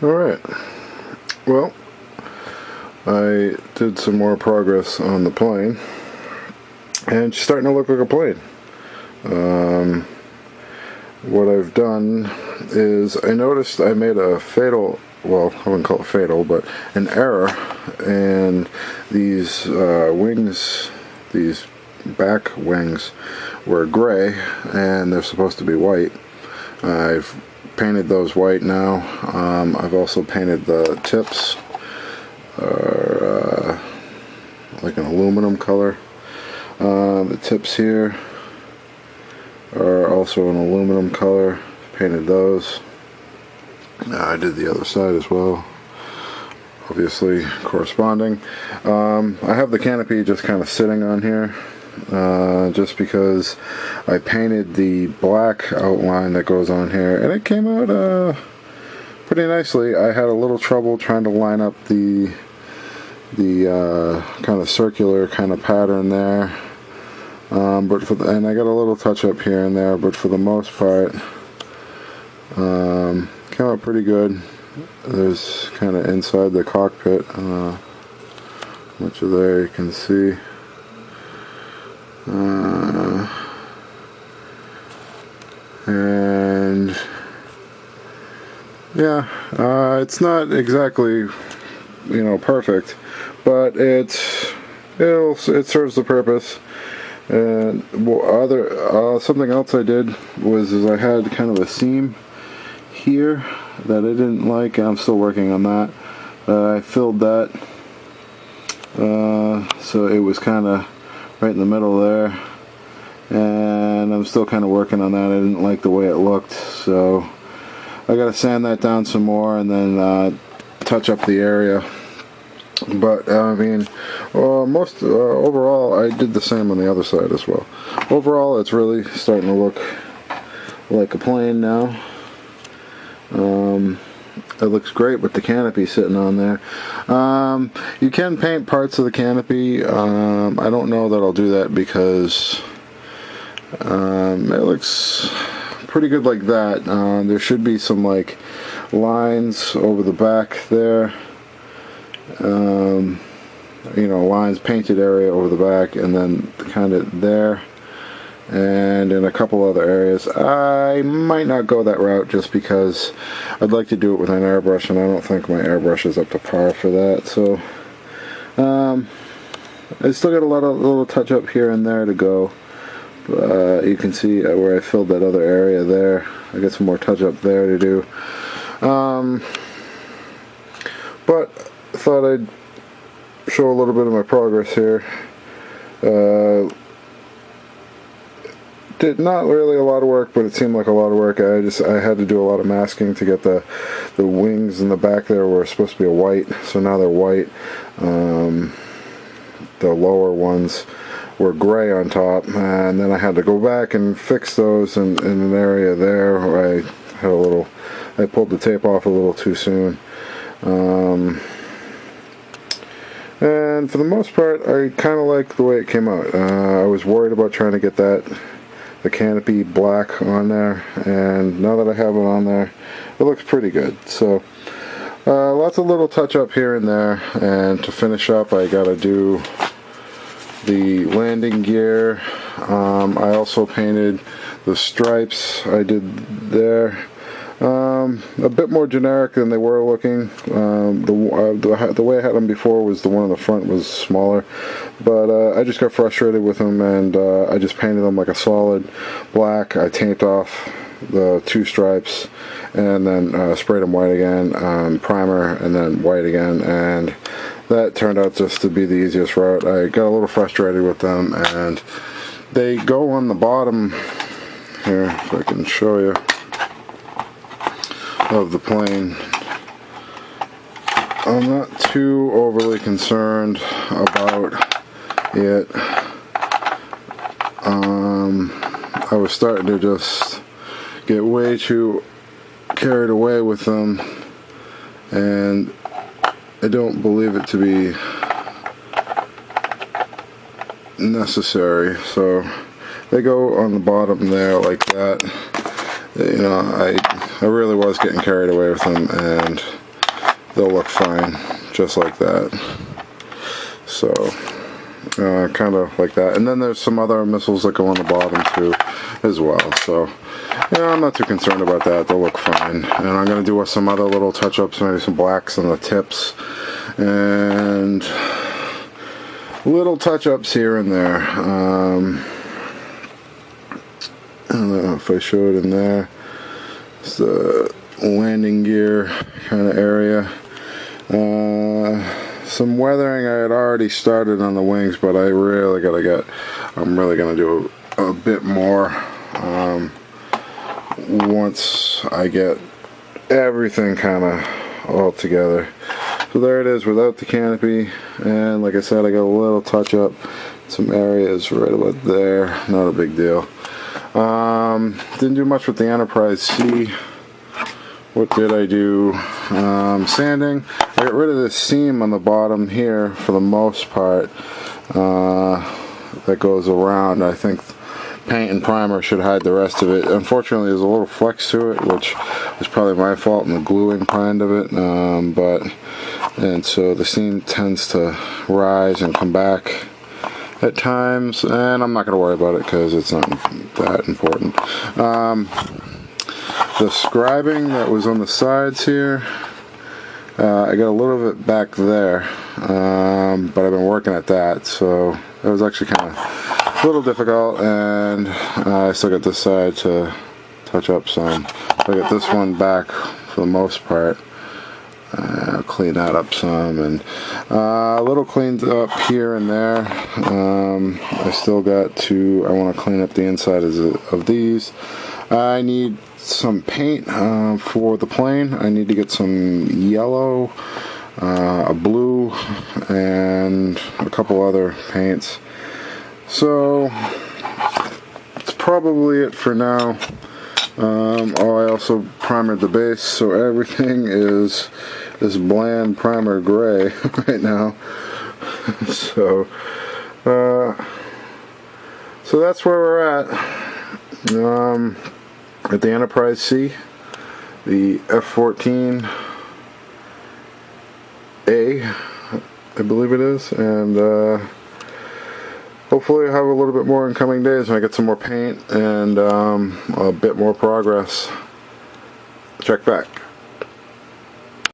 Alright, well, I did some more progress on the plane, and she's starting to look like a plane. What I've done is I noticed I made a fatal, well, I wouldn't call it fatal, but an error, and these wings, these back wings were gray, and they're supposed to be white. I've painted those white now. I've also painted the tips like an aluminum color. The tips here are also an aluminum color. Painted those. I did the other side as well, obviously corresponding. I have the canopy just kind of sitting on here just because I painted the black outline that goes on here, and it came out pretty nicely. I had a little trouble trying to line up the kind of circular kind of pattern there, and I got a little touch up here and there, but for the most part came out pretty good. There's kind of inside the cockpit, much of there you can see. And yeah, it's not exactly, perfect, but it serves the purpose. And something else I did was I had kind of a seam here that I didn't like, and I'm still working on that. I filled that, so it was kind of right in the middle there, and I'm still kind of working on that. I didn't like the way it looked, so I gotta sand that down some more and then touch up the area. But I mean, overall, I did the same on the other side as well. Overall, it's really starting to look like a plane now. It looks great with the canopy sitting on there. You can paint parts of the canopy. I don't know that I'll do that because it looks pretty good like that. There should be some like lines over the back there. Lines, painted area over the back, and then kind of there, and in a couple other areas. I might not go that route just because I'd like to do it with an airbrush, and I don't think my airbrush is up to par for that. So I still got a lot of little touch up here and there to go. You can see where I filled that other area there. I got some more touch up there to do. But I thought I'd show a little bit of my progress here. Did not really a lot of work, but it seemed like a lot of work. I had to do a lot of masking to get the wings in the back there were supposed to be a white, so now they're white. The lower ones were gray on top, and then I had to go back and fix those in an area there where I pulled the tape off a little too soon. And for the most part, I kind of like the way it came out. I was worried about trying to get the canopy black on there, and now that I have it on there, it looks pretty good. So lots of little touch up here and there, and to finish up I gotta do the landing gear. I also painted the stripes I did there. A bit more generic than they were looking. The way I had them before was the one in the front was smaller, but I just got frustrated with them, and I just painted them like a solid black. I taped off the two stripes and then sprayed them white again, primer, and then white again, and that turned out just to be the easiest route. I got a little frustrated with them, and they go on the bottom here, if I can show you, of the plane. I'm not too overly concerned about it. I was starting to just get way too carried away with them, and I don't believe it to be necessary. So they go on the bottom there like that. I really was getting carried away with them, and they'll look fine just like that. So kind of like that. And then there's some other missiles that go on the bottom too as well. So yeah, I'm not too concerned about that. They'll look fine. And I'm going to do some other little touch-ups, maybe some blacks on the tips and little touch-ups here and there. I don't know if I showed in there. It's the landing gear kind of area. Some weathering I had already started on the wings, but I really gotta get, I'm really gonna do a bit more once I get everything kind of all together. So there it is without the canopy, and like I said, I got a little touch up some areas right about there, not a big deal. Didn't do much with the Enterprise C. What did I do? Sanding. I got rid of this seam on the bottom here for the most part that goes around. I think paint and primer should hide the rest of it. Unfortunately, there's a little flex to it, which is probably my fault in the gluing kind of it. And so the seam tends to rise and come back at times, and I'm not going to worry about it because it's not that important. The scribing that was on the sides here, I got a little bit back there, but I've been working at that, so it was actually kind of a little difficult, and I still got this side to touch up some. So I got this one back for the most part. I'll clean that up some, and a little cleaned up here and there. I still got to, I want to clean up the inside of these. I need some paint for the plane. I need to get some yellow, a blue, and a couple other paints. So that's probably it for now. I also primered the base, so everything is this bland primer gray right now. So that's where we're at the Enterprise C, the F-14A, I believe it is, and hopefully I'll have a little bit more in coming days when I get some more paint and a bit more progress. Check back.